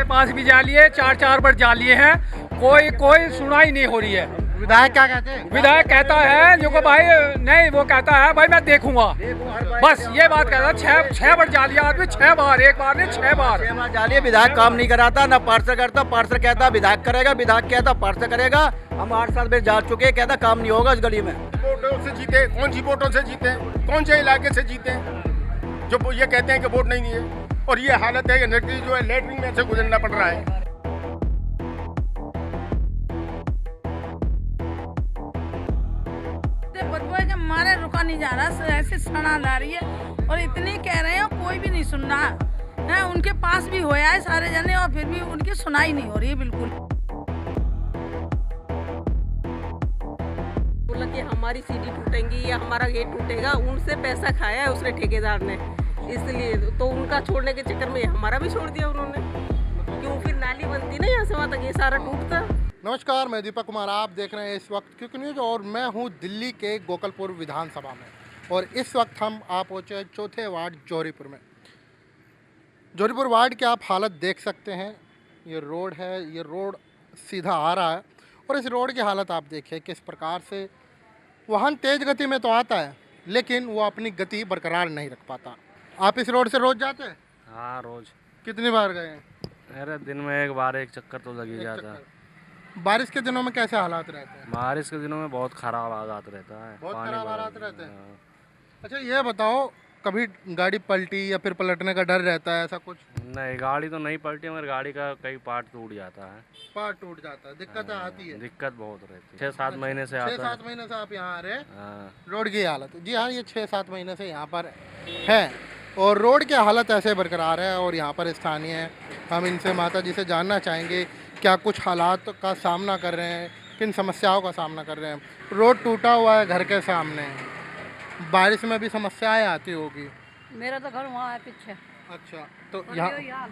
पास भी जा लिए, 4 बार जा लिए हैं, कोई सुनाई नहीं हो रही है। विधायक क्या कहते हैं? विधायक कहता है जो कि भाई नहीं, वो कहता है भाई मैं देखूंगा, बस ये बात कहता है। छह बार जा लिया आदमी, 6 बार, एक बार नहीं 6 बार जा लिए। विधायक काम नहीं कराता, ना पार्षद करता। पार्षद कहता विधायक करेगा, विधायक कहता पार्षद करेगा। हम 8 साल में जा चुके, कहता काम नहीं होगा इस गली में। वोटों से जीते, कौन सी वोटों से जीते, कौन से इलाके से जीते जो ये कहते हैं कि वोट नहीं दिए। और ये हालत है कि जो है लेटरिन में से गुजरना पड़ रहा है। हमारे रुका नहीं जा रहा, ऐसे सड़ा आ रही है और इतनी कह रहे हैं कोई भी नहीं सुन रहा है। उनके पास भी होया है सारे जने और फिर भी उनकी सुनाई नहीं हो रही है बिल्कुल। बोला कि हमारी सीढ़ी टूटेंगी या हमारा गेट टूटेगा, उनसे पैसा खाया है उसने ठेकेदार ने, इसलिए तो उनका छोड़ने के चक्कर में हमारा भी छोड़ दिया उन्होंने। क्यों फिर नाली बनती ना यहाँ से वहाँ तक, ये सारा टूटता। नमस्कार, मैं दीपक कुमार, आप देख रहे हैं इस वक्त क्विक न्यूज़ और मैं हूं दिल्ली के गोकलपुर विधानसभा में। और इस वक्त हम आ पहुँचे हैं 4थे वार्ड जौहरीपुर में। जौहरीपुर वार्ड की आप हालत देख सकते हैं। ये रोड है, ये रोड सीधा आ रहा है और इस रोड की हालत आप देखिए किस प्रकार से वाहन तेज़ गति में तो आता है लेकिन वो अपनी गति बरकरार नहीं रख पाता। आप इस रोड से रोज़ जाते हैं? हाँ, रोज़। कितनी बार गए हैं? अरे दिन में एक बार एक चक्कर तो लग ही जाता है। बारिश के दिनों में कैसे हालात रहते हैं? बारिश के दिनों में बहुत खराब हालात रहता है, बहुत पानी खराब भर हालात रहते हैं। हाँ। अच्छा ये बताओ, कभी गाड़ी पलटी या फिर पलटने का डर रहता है ऐसा कुछ? नहीं, गाड़ी तो नहीं पलटी मगर गाड़ी का कई पार्ट टूट जाता है। पार्ट टूट जाता है, दिक्कत आती है। दिक्कत बहुत रहती है। 6-7 महीने से आता है। 6-7 महीने से आप यहाँ आ रहे हैं। हाँ। रोड की हालत, जी हाँ, ये 6-7 महीने से यहाँ पर है और रोड की हालत ऐसे बरकरार है। और यहाँ पर स्थानीय है, हम इनसे माता जी से जानना चाहेंगे क्या कुछ हालात का सामना कर रहे हैं, किन समस्याओं का सामना कर रहे हैं। रोड टूटा हुआ है घर के सामने, बारिश में भी समस्याएं आती होगी। मेरा तो घर वहाँ है पीछे। अच्छा, तो यहाँ यहाँ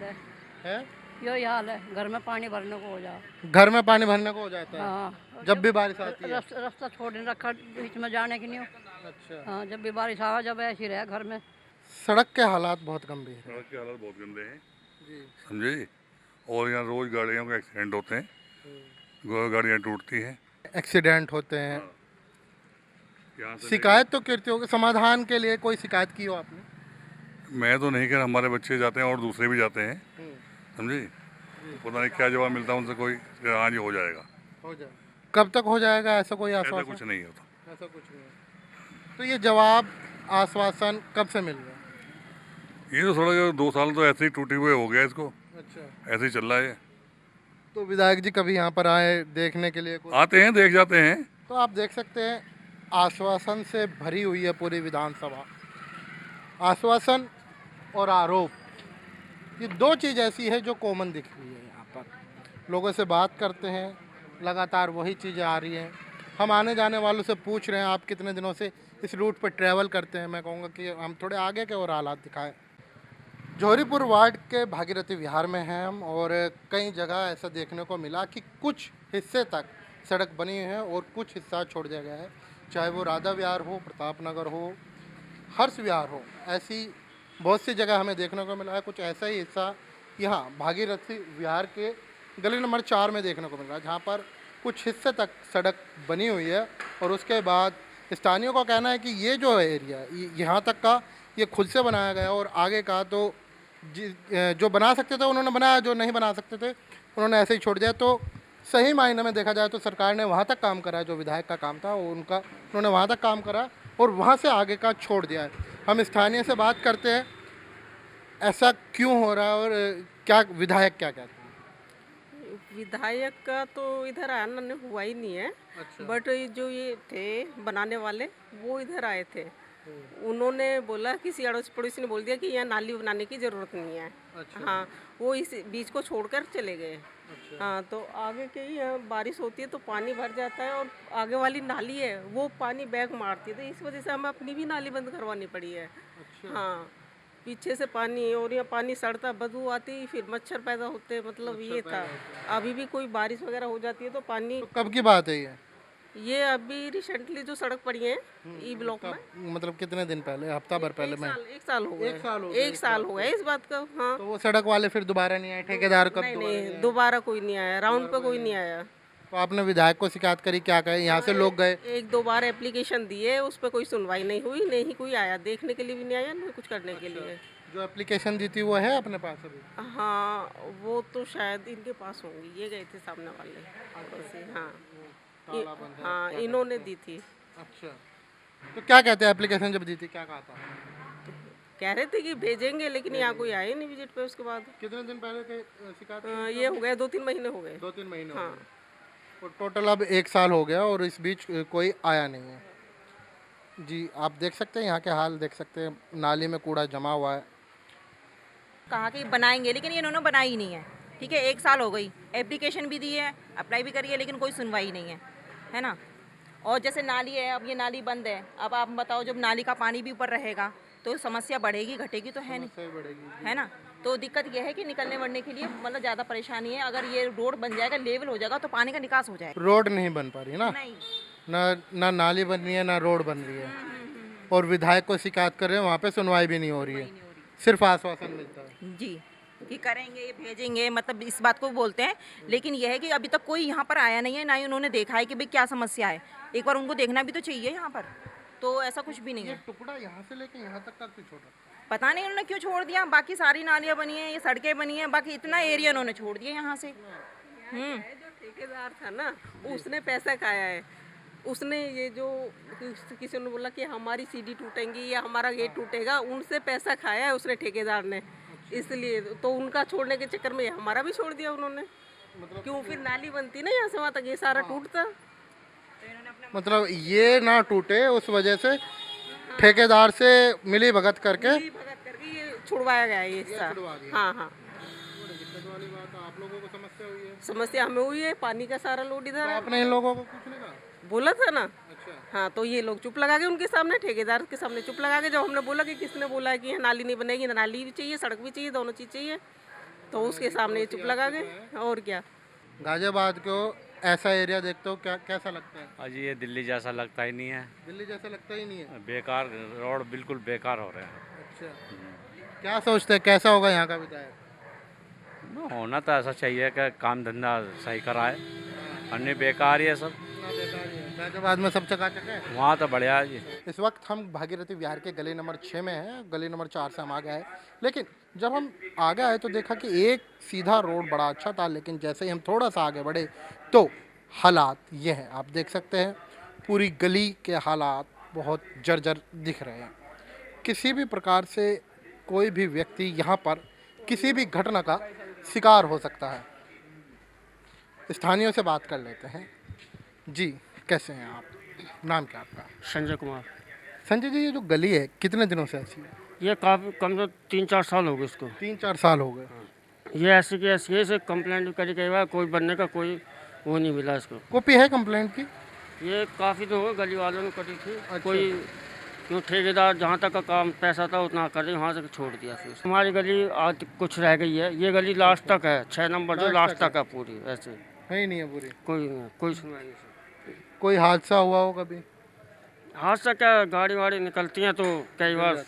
है यही हाल है, घर में पानी भरने को हो जाओ। घर में पानी भरने को हो जाता है। हाँ, जब भी बारिश आती है। रास्ता छोड़ नहीं रखा बीच में जाने की नहीं हो। अच्छा, हाँ, जब भी बारिश आवा जब ऐसी रहे घर में। सड़क के हालात बहुत गंभीर हैं। सड़क के हालात बहुत गंदे हैं जी, समझे। और यहाँ रोज गाड़ियों के एक्सीडेंट होते हैं, गाड़ियाँ टूटती हैं, एक्सीडेंट होते हैं। यहाँ से शिकायत तो करते हो, समाधान के लिए कोई शिकायत की हो आपने? मैं तो नहीं कर, हमारे बच्चे जाते हैं और दूसरे भी जाते हैं समझे। पता नहीं क्या जवाब मिलता है उनसे, कोई हाँ जी हो जाएगा, हो जाए। कब तक हो जाएगा ऐसा कोई ऐसा आश्वासन? कुछ नहीं होता। ऐसा कुछ नहीं। तो ये जवाब आश्वासन कब से मिल रहा है? ये तो थोड़ा 2 साल तो ऐसे ही टूटे हुए हो गया इसको, अच्छा, ऐसे ही चल रहा है। तो विधायक जी कभी यहाँ पर आए देखने के लिए? आते हैं, देख जाते हैं। तो आप देख सकते हैं आश्वासन से भरी हुई है पूरी विधानसभा। आश्वासन और आरोप, ये 2 चीज़ ऐसी है जो कॉमन दिख रही है यहाँ पर। लोगों से बात करते हैं, लगातार वही चीज़ें आ रही हैं। हम आने जाने वालों से पूछ रहे हैं आप कितने दिनों से इस रूट पर ट्रैवल करते हैं। मैं कहूँगा कि हम थोड़े आगे के और हालात दिखाएं। जौहरीपुर वार्ड के भागीरथी विहार में हैं हम और कई जगह ऐसा देखने को मिला कि कुछ हिस्से तक सड़क बनी है और कुछ हिस्सा छोड़ दिया गया है। चाहे वो राधा विहार हो, प्रताप नगर हो, हर्ष विहार हो, ऐसी बहुत सी जगह हमें देखने को मिला है। कुछ ऐसा ही हिस्सा यहाँ भागीरथी विहार के गली नंबर 4 में देखने को मिल रहा है, जहाँ पर कुछ हिस्से तक सड़क बनी हुई है। और उसके बाद स्थानीयों का कहना है कि ये जो एरिया यहाँ तक का ये खुद से बनाया गया और आगे का तो जो बना सकते थे उन्होंने बनाया, जो नहीं बना सकते थे उन्होंने ऐसे ही छोड़ दिया। तो सही मायने में देखा जाए तो सरकार ने वहाँ तक काम करा है, जो विधायक का काम था वो उन्होंने वहाँ तक काम करा और वहाँ से आगे का छोड़ दिया है। हम स्थानीय से बात करते हैं ऐसा क्यों हो रहा है और क्या विधायक क्या कहते हैं? विधायक का तो इधर आना हुआ ही नहीं है। अच्छा। बट जो ये थे बनाने वाले वो इधर आए थे, उन्होंने बोला, किसी अड़ोस पड़ोसी ने बोल दिया कि यहाँ नाली बनाने की ज़रूरत नहीं है। अच्छा। हाँ, वो इस बीच को छोड़कर चले गए। अच्छा। हाँ, तो आगे के ही यहाँ बारिश होती है तो पानी भर जाता है और आगे वाली नाली है वो पानी बैग मारती है, तो इस वजह से हमें अपनी भी नाली बंद करवानी पड़ी है। अच्छा। हाँ, पीछे से पानी और यहाँ पानी सड़ता, बदबू आती, फिर मच्छर पैदा होते, मतलब ये था। अभी भी कोई बारिश वगैरह हो जाती है तो पानी। तो कब की बात है ये? ये अभी रिसेंटली जो सड़क पड़ी है ई ब्लॉक में, मतलब कितने दिन पहले, हफ्ता भर पहले में? एक साल हो गया। एक साल हो गया इस बात का। हाँ, तो वो सड़क वाले फिर दोबारा नहीं आए, ठेकेदार कब नहीं दोबारा? नहीं, दोबारा कोई नहीं आया, राउंड पे कोई नहीं आया। तो आपने विधायक को शिकायत करी, क्या कहे? यहाँ से लोग गए, एक दो बार एप्लीकेशन दिए, उस पर कोई सुनवाई नहीं हुई, नहीं कोई आया, देखने के लिए भी नहीं आया, नहीं कुछ करने के लिए। जो एप्लीकेशन दी थी वो है अपने पास अभी? हाँ, वो तो शायद इनके पास होंगी, ये गए थे सामने वाले पड़ोसी। हाँ हाँ, इन्होंने दी थी। अच्छा, तो क्या कहते हैं एप्लीकेशन जब दी थी, क्या कहा था? कह रहे थे कि भेजेंगे, लेकिन यहाँ कोई आए नहीं विजिट पे उसके बाद। कितने दिन पहले के शिकायत? ये हो गए 2-3 महीने हो गए। 2-3 महीने हो हाँ। गए। और टोटल अब 1 साल हो गया और इस बीच कोई आया नहीं है। जी, आप देख सकते हैं यहाँ के हाल देख सकते हैं, नाली में कूड़ा जमा हुआ है। कहा कि बनाएंगे, लेकिन ये इन्होंने बनाई ही नहीं है। ठीक है, 1 साल हो गई, एप्लीकेशन भी दी है, अप्लाई भी करी है, लेकिन कोई सुनवाई नहीं है ना। और जैसे नाली है, अब ये नाली बंद है, अब आप बताओ जब नाली का पानी भी ऊपर रहेगा तो समस्या बढ़ेगी घटेगी तो है नहीं, है ना। तो दिक्कत यह है कि निकलने वड़ने के लिए मतलब ज़्यादा परेशानी है। अगर ये रोड बन जाएगा, लेवल हो जाएगा तो पानी का निकास हो जाएगा। रोड नहीं बन पा रही ना, नहीं, ना नाली बन रही है ना रोड बन रही है। और विधायक को शिकायत कर रहे हैं, वहाँ पे सुनवाई भी नहीं हो रही है, सिर्फ आश्वासन मिलता है। जी, कि करेंगे भेजेंगे, मतलब इस बात को बोलते हैं, लेकिन यह है कि अभी तक कोई यहाँ पर आया नहीं है, ना ही उन्होंने देखा है कि भाई क्या समस्या है। एक बार उनको देखना भी तो चाहिए यहाँ पर, तो ऐसा कुछ भी नहीं ये है। टुकड़ा यहाँ से लेके यहाँ तक का क्यों छोड़ा? पता नहीं उन्होंने क्यों छोड़ दिया। बाकी सारी नालियाँ बनी हैं, ये सड़कें बनी हैं, बाकी इतना एरिया उन्होंने छोड़ दिया यहाँ से। जो ठेकेदार था ना, उसने पैसा खाया है। उसने ये जो किसी ने बोला कि हमारी सीढ़ी टूटेंगी या हमारा गेट टूटेगा, उनसे पैसा खाया है उसने, ठेकेदार ने। इसलिए तो उनका छोड़ने के चक्कर में हमारा भी छोड़ दिया उन्होंने। क्यों फिर नाली बनती ना यहाँ से वहाँ तक, ये सारा टूटता। मतलब ये ना टूटे उस वजह से ठेकेदार से मिली भगत करके भगत करके ये छुड़वाया गया है ये हिस्सा। हाँ हाँ, दिक्कत वाली बात आप लोगों को समस्या हुई है? समस्या हमें हुई है, पानी का सारा लोड इधर तो है। आपने इन लोगों को कुछ नहीं कहा? बोला था ना। अच्छा, हाँ, तो ये लोग चुप लगा के उनके सामने, ठेकेदार के सामने चुप लगा के, जब हमने बोला कि किसने बोला है कि यहाँ नाली नहीं बनेगी, नाली भी चाहिए, सड़क भी चाहिए, दोनों चीज़ चाहिए, तो उसके सामने ये चुप लगा गए। और क्या, गाजियाबाद को ऐसा एरिया देखते हो, क्या कैसा लगता है? अजी ये दिल्ली जैसा लगता ही नहीं है, दिल्ली जैसा लगता ही नहीं है। बेकार रोड बिल्कुल बेकार हो रहे हैं। अच्छा, क्या सोचते हैं कैसा होगा यहाँ का विधायक? होना तो ऐसा चाहिए कि काम धंधा सही कराए, अन्य बेकार ही है सब। गाजियाबाद में सब चकाचक है, वहाँ तो बढ़िया है जी। इस वक्त हम भागीरथी विहार के गली नंबर 6 में हैं, गली नंबर 4 से हम आगे आए, लेकिन जब हम आगे आए तो देखा कि एक सीधा रोड बड़ा अच्छा था, लेकिन जैसे ही हम थोड़ा सा आगे बढ़े तो हालात ये हैं, आप देख सकते हैं पूरी गली के हालात बहुत जर्जर दिख रहे हैं। किसी भी प्रकार से कोई भी व्यक्ति यहाँ पर किसी भी घटना का शिकार हो सकता है। स्थानीयों से बात कर लेते हैं। जी, कैसे हैं आप? नाम क्या आपका? संजय कुमार। संजय जी, ये जो गली है कितने दिनों से ऐसी है? ये काफ़ी कम से 3-4 साल हो गए इसको। 3-4 साल हो गए। ये ऐसे की ऐसी है, कंप्लेंट भी करी कई बार, कोई बनने का कोई वो नहीं मिला इसको। कॉपी है कंप्लेंट की? ये काफ़ी तो हो गली वालों ने करी थी। अच्छा। कोई क्यों ठेकेदार जहाँ तक का काम पैसा था उतना कर वहाँ से छोड़ दिया। फिर हमारी गली आज कुछ रह गई है, ये गली लास्ट तक है, 6 नंबर जो लास्ट तक है पूरी, ऐसे है ही नहीं है पूरी। कोई नहीं, कोई सुनवाई नहीं। कोई हादसा हुआ हो कभी? हादसा क्या, गाड़ी वाड़ी निकलती हैं तो कई बार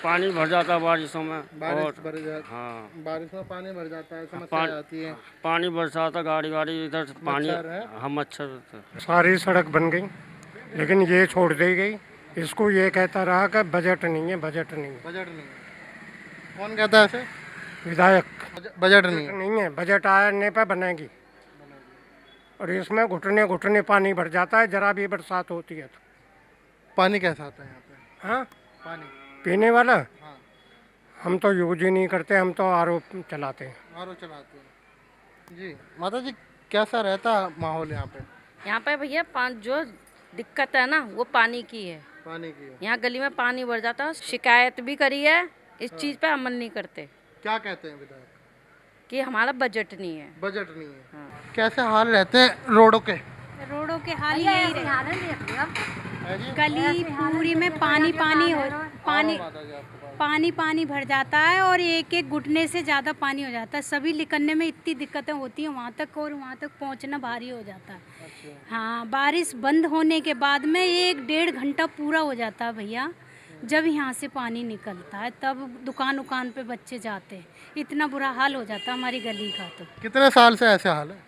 पानी भर जाता है बारिशों में। बारिश भर जाती, हाँ, बारिश में पानी भर जाता है, समस्या पानी- आती है। पानी बरसाता गाड़ी वाड़ी इधर से पानी। मच्छर है? हम मच्छर सारी सड़क बन गई, लेकिन ये छोड़ दी गई। इसको ये कहता रहा कि बजट नहीं है, बजट नहीं है। बजट नहीं है? कौन कहता है ऐसे? विधायक बजट नहीं है। नहीं है, बजट आने पर बनेगी। और इसमें घुटने घुटने पानी भर जाता है, जरा भी बरसात होती है तो। पानी कैसा आता है यहाँ पे? हाँ, पानी पीने वाला हाँ, हम तो यूज ही नहीं करते, हम तो आरओ चलाते हैं। आरओ चलाते हैं। जी माता जी, कैसा रहता माहौल यहाँ पे? यहाँ पे भैया जो दिक्कत है ना वो पानी की है। पानी की है। यहाँ गली में पानी भर जाता है, शिकायत भी करी है, इस चीज़ पे अमल नहीं करते क्या कहते हैं विधायक? कि हमारा बजट नहीं है। बजट नहीं है। कैसे हाल रहते हैं रोडों के? रोडों के हाल यही रहे, गली पूरी में पानी पानी हो, पानी पानी पानी भर जाता है और एक एक घुटने से ज़्यादा पानी हो जाता है। सभी निकलने में इतनी दिक्कतें होती हैं वहाँ तक, और वहाँ तक पहुँचना भारी हो जाता है। हाँ, बारिश बंद होने के बाद में 1-1.5 घंटा पूरा हो जाता है भैया। जब यहाँ से पानी निकलता है तब दुकान पे बच्चे जाते हैं। इतना बुरा हाल हो जाता है हमारी गली का। तो कितने साल से ऐसे हाल है?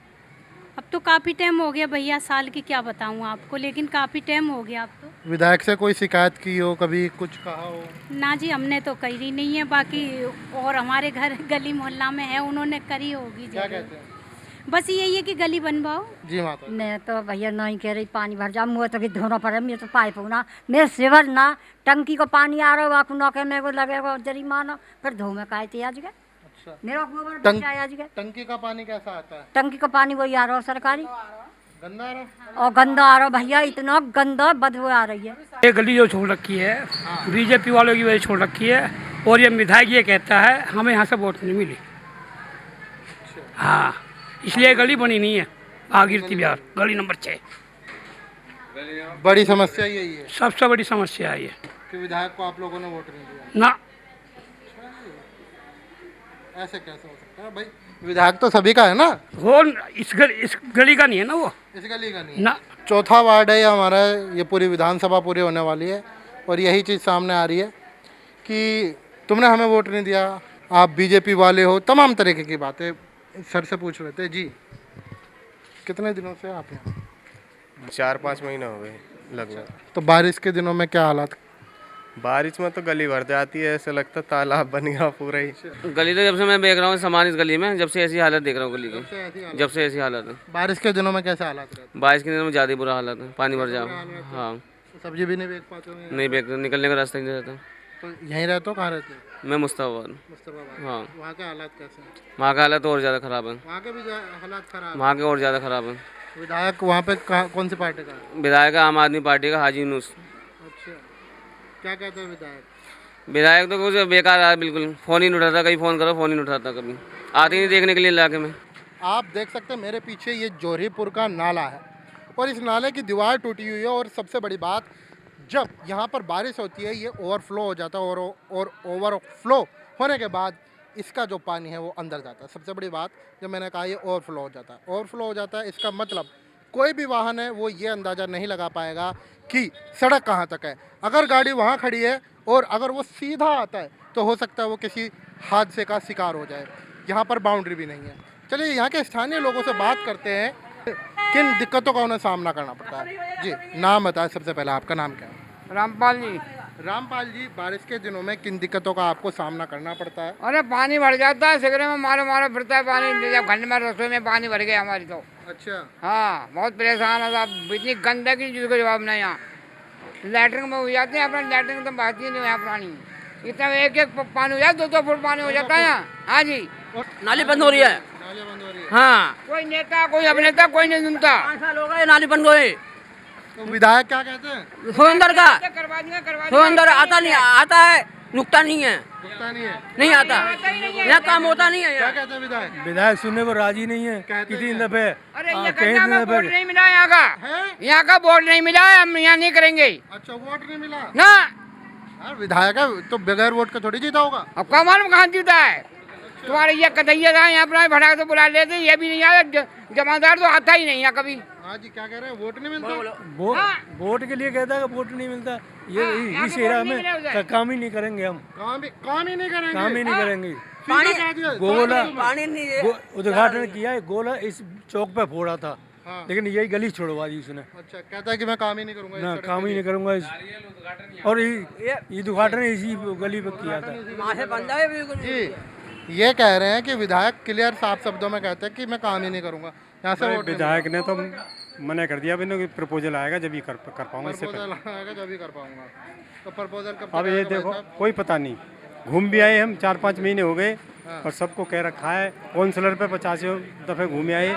अब तो काफ़ी टाइम हो गया भैया, साल की क्या बताऊँ आपको, लेकिन काफ़ी टाइम हो गया अब तो। विधायक से कोई शिकायत की हो, कभी कुछ कहा हो? ना जी, हमने तो करी नहीं है, बाकी और हमारे घर गली मोहल्ला में है, उन्होंने करी होगी। क्या कहते हैं? बस यही है कि गली बनवाओ। जी माता। मैं तो भैया नहीं कह रही पानी भर जा, मुँह तो कि धोना पड़े, मैं तो पाइप हो ना, मेरे सेवर ना टंकी को पानी आ रहा हो ना के मेरे को लगेगा जरिमाना, फिर धो में काहे थे आज गए। अच्छा, मेरा गोबर बचा आज गए। टंकी का पानी कैसा आता है? टंकी का पानी वही आ रहा हो सरकारी, गंदा आ रहा और गंदा आ रहा भैया, इतना गंदा बदबू आ रही है। ये गली जो छोड़ रखी है बीजेपी वालों की वजह छोड़ रखी है, और ये विधायक ये कहता है हमें यहाँ से वोट नहीं मिली। हाँ, इसलिए गली बनी नहीं है भागीरथी बिहार गली नंबर 6। बड़ी समस्या यही है, सबसे बड़ी समस्या है ये कि विधायक को आप लोगों ने वोट नहीं दिया ना। ऐसे कैसे हो सकता है भाई? विधायक तो सभी का है ना, वो इस गली का नहीं है ना, वो इस गली का नहीं ना। चौथा वार्ड है ये हमारा, ये पूरी विधानसभा पूरी होने वाली है और यही चीज़ सामने आ रही है कि तुमने हमें वोट नहीं दिया, आप बीजेपी वाले हो, तमाम तरीके की बातें सर से पूछ रहे थे। जी, कितने दिनों से आप यहाँ? 4-5 महीने हो गए लगभग। तो बारिश के दिनों में क्या हालात? बारिश में तो गली भर जाती है, ऐसा लगता है तालाब बन गया पूरा ही। गली तो जब से मैं देख रहा हूँ सामान इस गली में, जब से ऐसी हालत देख रहा हूँ गली की, जब से ऐसी हालत है। बारिश के दिनों में कैसे हालात रहते? बारिश के दिनों में ज़्यादा बुरा हालत है, पानी भर जाओ। हाँ, सब्जी भी नहीं बेच पाते हो? नहीं बेच, निकलने का रास्ता नहीं रहता। तो यहीं रहते हो? कहाँ रहते हो? मैं मुस्तफाबाद। हाँ, वहाँ के हालात कैसे हैं? वहाँ का हालत और ज़्यादा ख़राब है। वहाँ के भी हालात खराब? वहाँ के और ज़्यादा ख़राब है। विधायक वहाँ पे कौन सी पार्टी का है? विधायक आम आदमी पार्टी का हाजी यूनुस। अच्छा, क्या कहते हैं विधायक? विधायक तो कुछ बेकार है, बिल्कुल फ़ोन ही नहीं उठाता, कहीं फ़ोन करो फ़ोन ही नहीं उठाता, कभी आते ही नहीं देखने के लिए इलाके में। आप देख सकते हैं मेरे पीछे ये जोहरीपुर का नाला है और इस नाले की दीवार टूटी हुई है, और सबसे बड़ी बात, जब यहाँ पर बारिश होती है ये ओवरफ्लो हो जाता है, और ओवरफ्लो होने के बाद इसका जो पानी है वो अंदर जाता है। सबसे बड़ी बात, जब मैंने कहा ये ओवरफ्लो हो जाता है, ओवरफ्लो हो जाता है, इसका मतलब कोई भी वाहन है वो ये अंदाज़ा नहीं लगा पाएगा कि सड़क कहाँ तक है। अगर गाड़ी वहाँ खड़ी है और अगर वो सीधा आता है तो हो सकता है वो किसी हादसे का शिकार हो जाए। यहाँ पर बाउंड्री भी नहीं है। चलिए यहाँ के स्थानीय लोगों से बात करते हैं, किन दिक्कतों का उन्हें सामना करना पड़ता है। जी, नाम बताएं सबसे पहले, आपका नाम क्या है? रामपाल जी। रामपाल जी, बारिश के दिनों में किन दिक्कतों का आपको सामना करना पड़ता है? अरे पानी भर जाता है, सिगरे में मारो फिरता है पानी, जब घर में रसोई में पानी भर गया हमारी तो। अच्छा। हाँ, बहुत परेशान है साहब, इतनी गंदगी जिसको जवाब नहीं। यहाँ लैटरिन में हो जाते हैं, अपना लैटरिन तो बहती नहीं है पानी, इतना एक पानी हो जाए, 2-2 फुट पानी हो जाता है यहाँ। हाँ जी, नाली बंद हो रही है। हाँ, कोई नेता कोई अभिनेता कोई नहीं सुनता। 5 साल हो गए नाली बंद हुए। तो विधायक क्या कहते हैं? सुरेंद्र का करवा सुरेंद्र आता नहीं, आता है, रुकता नहीं है, नहीं आता, यहाँ काम होता नहीं है। क्या कहते हैं विधायक? विधायक सुनने को राजी नहीं है, कितनी दफे अरे ये वोट नहीं मिला यहाँ का वोट नहीं मिला है, हम यहाँ नहीं करेंगे। अच्छा, वोट नहीं मिला ना? यार विधायक है तो बगैर वोट का थोड़ी जीता होगा। अब का मालूम कहाँ जीता है? तुम्हारे ये कन्हैया था यहाँ पर भड़ा तो बुला लेते, ये भी नहीं आता, जमादार तो आता ही नहीं है कभी। हाँ जी, क्या कह रहे हैं? वोट नहीं मिलता? वोट के लिए कहता है वोट नहीं मिलता, ये इस एरिया में काम ही नहीं करेंगे हम, काम ही नहीं करेंगे, काम ही नहीं करेंगे। गोला उद्घाटन किया है, गोला इस चौक पे फोड़ा था, लेकिन यही गली छोड़वा दी उसने। अच्छा, कहता है कि मैं काम ही नहीं करूंगा, ना काम ही नहीं करूंगा, और ये उद्घाटन इसी गली पे किया था। जी, ये कह रहे हैं कि विधायक क्लियर साफ शब्दों में कहते हैं कि मैं काम ही नहीं करूंगा, यहाँ से वोट। विधायक ने तो मना कर दिया, कि प्रपोजल आएगा जब ही कर पाऊंगा, इससे आएगा जब ही कर पाऊंगा। तो प्रपोजल कब? अब ये देखो, कोई पता नहीं, घूम भी आए हम, 4-5 महीने हो गए और सबको कह रखा है, काउंसलर पे 50 दफे घूमे आए,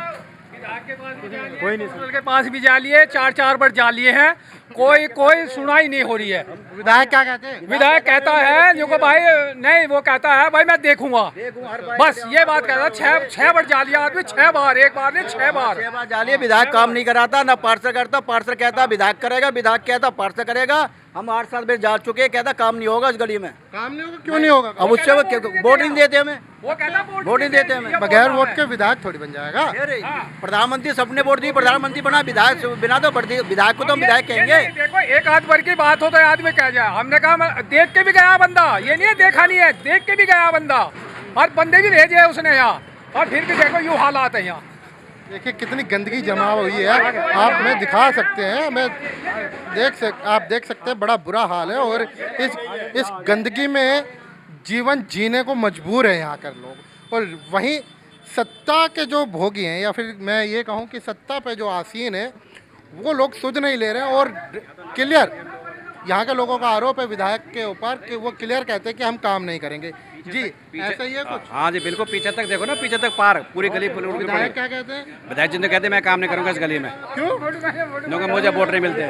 कोई नहीं। के पास भी जा लिए, 4 बार जा लिए हैं, कोई सुनाई नहीं हो रही है। विधायक क्या कहते हैं? विधायक कहता है जो को भाई नहीं, वो कहता है भाई मैं देखूंगा, बस ये बात कहता है। 6 बार जा लिया आदमी, 6 बार, एक बार नहीं 6 बार जा लिए। विधायक काम नहीं कराता, ना पार्षद करता, पार्षद कहता विधायक करेगा, विधायक कहता पार्षद करेगा, हम 8 साल में जा चुके हैं, कहता काम नहीं होगा इस गली में। काम नहीं होगा? क्यों नहीं होगा? अब उससे वो वोट नहीं देते हमें, वो कहता वोट नहीं देते हमें। बगैर वोट के विधायक थोड़ी बन जाएगा। प्रधानमंत्री सबने वोट दी, प्रधानमंत्री बना, विधायक बिना तो विधायक को तो हम विधायक कहेंगे। देखो एक आध बार की बात हो तो आदमी कह जाए, हमने कहा देख के भी गया बंदा, ये नहीं है देखा नहीं है, देख के भी गया बंदा, और बंदे भी भेजे है उसने यहाँ, और फिर भी देखो यूँ हालात है यहाँ। देखिए कितनी गंदगी जमा हुई है, आप में दिखा सकते हैं, मैं आप देख सकते हैं, बड़ा बुरा हाल है। और इस गंदगी में जीवन जीने को मजबूर है यहाँ कर लोग। और वहीं सत्ता के जो भोगी हैं, या फिर मैं ये कहूँ कि सत्ता पे जो आसीन है, वो लोग सुध नहीं ले रहे हैं। और क्लियर यहाँ के लोगों का आरोप है विधायक के ऊपर कि वो क्लियर कहते हैं कि हम काम नहीं करेंगे। जी ऐसा ही है कुछ? हाँ जी बिल्कुल, पीछे तक देखो ना, पीछे तक पार पूरी गली। विधायक क्या कहते हैं? विधायक जी तो कहते हैं मैं काम नहीं करूँगा इस गली में। क्यों? क्योंकि मुझे वोट नहीं मिलते।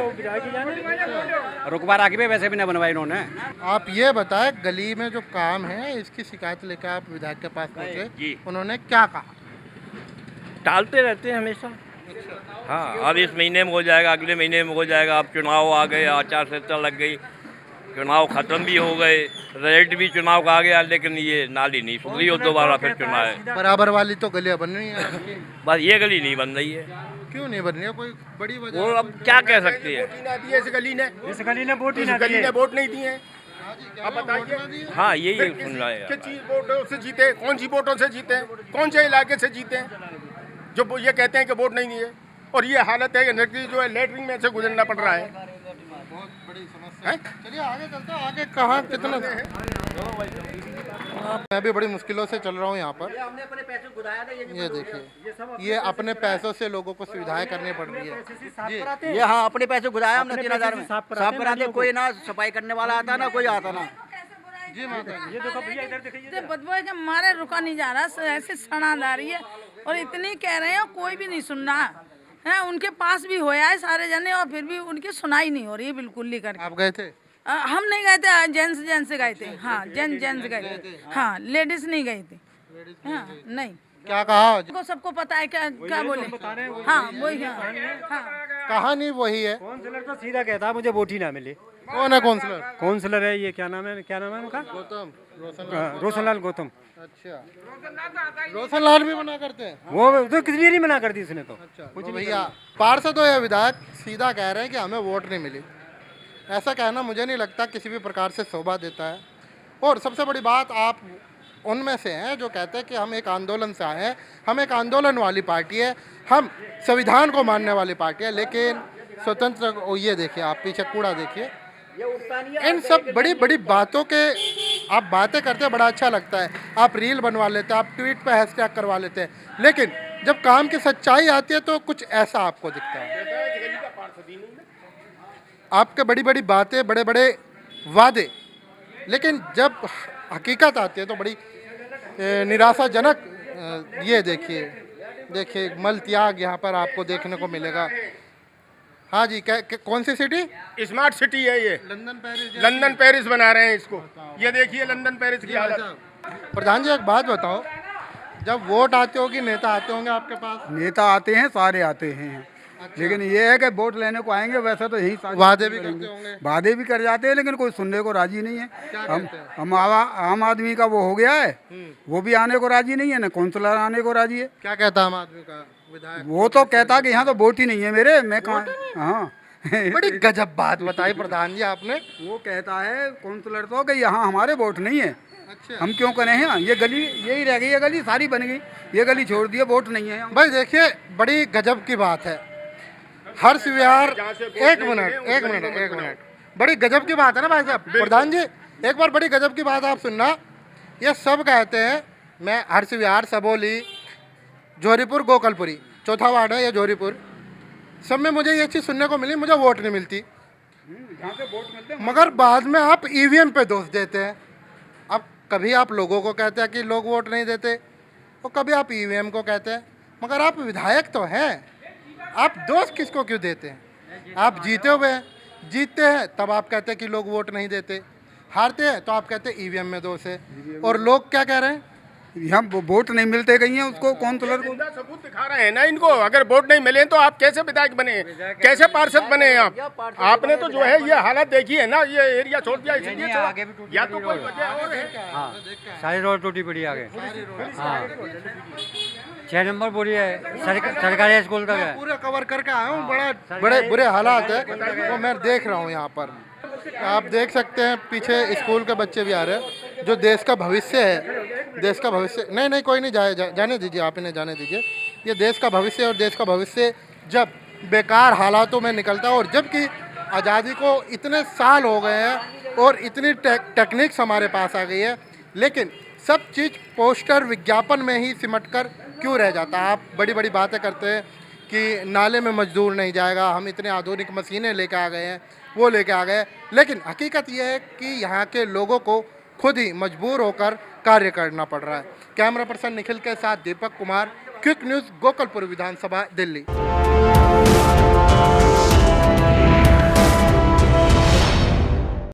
रुकबार आगे भी वैसे भी नहीं बनवाई इन्होंने। आप ये बताएं, गली में जो काम है इसकी शिकायत लेकर आप विधायक के पास पहुँचे, उन्होंने क्या कहा? टालते रहते हैं हमेशा। हाँ, अब इस महीने में हो जाएगा, अगले महीने में हो जाएगा। अब चुनाव आ गए, आचार संहिता लग गई, चुनाव खत्म भी हो गए, रिजल्ट भी चुनाव का आ गया, लेकिन ये नाली नहीं सुन रही हो, दोबारा फिर चुनाव है। बराबर वाली तो गलियां बन रही हैं, बस ये गली नहीं बन रही है। क्यों नहीं बन रही है? कोई बड़ी वजह? वो अब क्या कह सकते हैं। इस गली ने वोट नहीं दिए। अब बताइए। हाँ यही सुन रहा है। किस चीज वोटों से जीते, कौन सी वोटों से जीते, कौन से इलाके से जीते, जो ये कहते हैं कि वोट नहीं दिए। और ये हालत है कि नकली जो है लेटरिन में से गुजरना पड़ रहा है। बहुत बड़ी समस्या है। चलिए आगे चलते हैं। आगे कहाँ कितना मैं भी बड़ी मुश्किलों से चल रहा हूँ यहाँ पर। ये देखिए, ये अपने पैसों से लोगों को सुविधाएं करनी पड़ रही है। ये हाँ अपने पैसे गुजाया हमने 3000 में साफ कराते। कोई ना सफाई करने वाला आता ना, कोई आता ना। जी माता जी, ये देखो भैया इधर देखिए, बदबू है कि हमारे रुका नहीं जा रहा, ऐसे सड़ा जा रही है। और इतनी कह रहे हैं कोई भी नहीं सुन रहा है। उनके पास भी होया है सारे जने, और फिर भी उनकी सुनाई नहीं हो रही है बिल्कुल ही करके। आप गए थे? हम नहीं गए थे, जेंट्स गए थे। हाँ जेंट्स गए थे, हाँ लेडीज नहीं गई थी। हाँ नहीं। क्या कहा? को सबको पता है क्या बोले। हाँ वही। हाँ कहानी वही है। काउंसलर तो सीधा कहता मुझे वोट ही ना मिले। कौन है काउंसलर? काउंसलर है ये, क्या नाम है उनका? गौतम रोशनलाल गौतम। अच्छा, रोशनलाल भी मना करते हैं? वो तो किस लिए नहीं मना कर दी उसने तो। कुछ भैया पार्षद हो या विधायक सीधा कह रहे हैं कि हमें वोट नहीं मिली। ऐसा कहना मुझे नहीं लगता किसी भी प्रकार से शोभा देता है। और सबसे बड़ी बात, आप उनमें से हैं जो कहते हैं कि हम एक आंदोलन से आए हैं, हम एक आंदोलन वाली पार्टी है, हम संविधान को मानने वाली पार्टी है। लेकिन स्वतंत्र, ये देखिए आप पीछे कूड़ा देखिए, इन सब बड़ी बड़ी बातों के आप बातें करते हैं, बड़ा अच्छा लगता है। आप रील बनवा लेते हैं, आप ट्वीट पे हैशटैग करवा लेते हैं, लेकिन जब काम की सच्चाई आती है तो कुछ ऐसा आपको दिखता है। आपके बड़ी बड़ी बातें, बड़े बड़े वादे, लेकिन जब हकीकत आती है तो बड़ी निराशाजनक। ये देखिए मल त्याग यहाँ पर आपको देखने को मिलेगा। हाँ जी, कौन सी सिटी? स्मार्ट सिटी है ये। लंदन पेरिस बना रहे हैं इसको। ये देखिए लंदन पेरिस की हालत। प्रधान जी एक बात बताओ, जब वोट आते होगी नेता आते होंगे आपके पास? नेता आते हैं, सारे आते हैं। अच्छा। लेकिन ये है कि वोट लेने को आएंगे, वैसे तो यही वादे भी करते होंगे। वादे भी कर जाते हैं, लेकिन कोई सुनने को राजी नहीं है। हम आम आदमी का वो हो गया है, वो भी आने को राजी नहीं है, ना काउंसलर आने को राजी है। क्या कहता है आम आदमी का विधायक? वो तो कहता कि यहाँ तो वोट ही नहीं है मेरे, मैं कहाँ। हाँ बड़ी गजब बात बताई प्रधान जी आपने। वो कहता है काउंसलर तो कि यहाँ हमारे वोट नहीं है। अच्छा। हम क्यों करें हैं? ये गली यही रह गई, ये गली सारी बन गई, ये गली छोड़ दिए, वोट नहीं है। भाई देखिए बड़ी गजब की बात है। हर्ष विहार, एक मिनट, बड़ी गजब की बात है ना भाई साहब। प्रधान जी एक बार बड़ी गजब की बात आप सुनना। ये सब कहते हैं, मैं हर्ष विहार, सबोली, जौहरीपुर, गोकलपुरी, चौथा वार्ड है ये जौहरीपुर, सब में मुझे ये चीज़ सुनने को मिली, मुझे वोट नहीं मिलती। मगर बाद में आप ईवीएम पे दोष देते हैं। अब कभी आप लोगों को कहते हैं कि लोग वोट नहीं देते, और कभी आप ईवीएम को कहते हैं, मगर आप विधायक तो हैं, आप दोष किसको क्यों देते हैं? आप जीते हुए हैं, जीतते हैं तब आप कहते हैं कि लोग वोट नहीं देते, हारते हैं तो आप कहते हैं ईवीएम में दोष है। और लोग क्या कह रहे हैं? यहाँ वोट नहीं मिलते कहीं है उसको काउंसलर को। सबूत दिखा रहे हैं ना इनको, अगर वोट नहीं मिले तो आप कैसे विधायक बने, कैसे पार्षद बने आप? आपने तो जो है ये हालत देखी है ना, ये एरिया छोड़ दिया इसलिए या तो कोई वजह और है। सारी रोड टूटी पड़ी आगे। हाँ 6 नंबर पूरी है, सरकारी स्कूल तक है। पूरा कवर करके आया हूँ, बड़े बुरे हालात है वो मैं देख रहा हूँ यहाँ पर। आप देख सकते हैं पीछे स्कूल के बच्चे भी आ रहे हैं, जो देश का भविष्य है। देश का भविष्य नहीं कोई नहीं जाने दीजिए, आप इन्हें जाने दीजिए। ये देश का भविष्य है और देश का भविष्य जब बेकार हालातों में निकलता है और जबकि आज़ादी को इतने साल हो गए हैं और इतनी टेक्निक्स हमारे पास आ गई है, लेकिन सब चीज़ पोस्टर विज्ञापन में ही सिमट कर क्यों रह जाता है? आप बड़ी बड़ी बातें करते हैं कि नाले में मजदूर नहीं जाएगा, हम इतने आधुनिक मशीनें लेके आ गए हैं, वो लेके आ गए, लेकिन हकीकत यह है कि यहाँ के लोगों को खुद ही मजबूर होकर कार्य करना पड़ रहा है। कैमरा पर्सन निखिल के साथ दीपक कुमार, क्विक न्यूज़, गोकलपुर विधानसभा, दिल्ली।